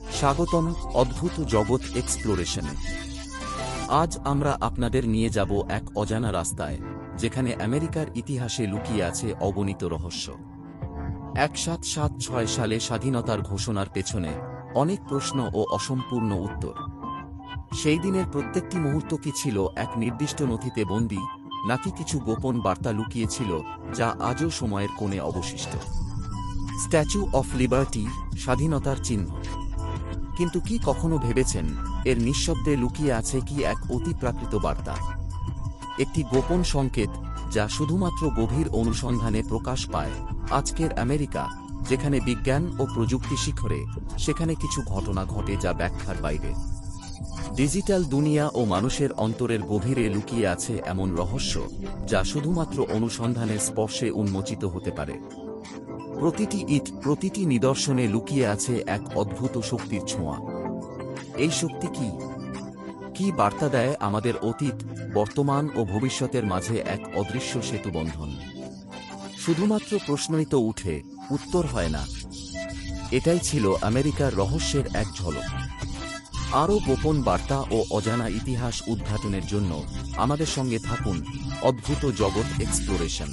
স্বাগতম অদ্ভুত জগৎ এক্সপ্লোরেশনে। আজ আমরা আপনাদের নিয়ে যাব এক অজানা রাস্তায়, যেখানে আমেরিকার ইতিহাসে লুকিয়ে আছে অগণিত রহস্য। 1776 সালে স্বাধীনতার ঘোষণার পেছনে অনেক প্রশ্ন ও অসম্পূর্ণ উত্তর। সেই দিনের প্রত্যেকটি মুহূর্ত কি ছিল এক নির্দিষ্ট নথিতে বন্দী, নাকি কিছু গোপন বার্তা লুকিয়েছিল যা আজও সময়ের কোণে অবশিষ্ট? স্ট্যাচু অফ লিবার্টি, স্বাধীনতার চিহ্ন। কিন্তু কি কখনো ভেবেছেন এর নিঃশব্দে লুকিয়ে আছে কি এক অতিপ্রাকৃত বার্তা, একটি গোপন সংকেত যা শুধুমাত্র গভীর অনুসন্ধানে প্রকাশ পায়? আজকের আমেরিকা, যেখানে বিজ্ঞান ও প্রযুক্তি শিখরে, সেখানে কিছু ঘটনা ঘটে যা ব্যাখ্যার বাইরে। ডিজিটাল দুনিয়া ও মানুষের অন্তরের গভীরে লুকিয়ে আছে এমন রহস্য যা শুধুমাত্র অনুসন্ধানের স্পর্শে উন্মোচিত হতে পারে। প্রতিটি ইট, প্রতিটি নিদর্শনে লুকিয়ে আছে এক অদ্ভুত শক্তির ছোঁয়া। এই শক্তি কি? কি বার্তা দেয় আমাদের অতীত, বর্তমান ও ভবিষ্যতের মাঝে এক অদৃশ্য সেতুবন্ধন? শুধুমাত্র প্রশ্নই তো উঠে, উত্তর হয় না। এটাই ছিল আমেরিকার রহস্যের এক ঝলক। আরও গোপন বার্তা ও অজানা ইতিহাস উদ্ঘাটনের জন্য আমাদের সঙ্গে থাকুন অদ্ভুত জগৎ এক্সপ্লোরেশন।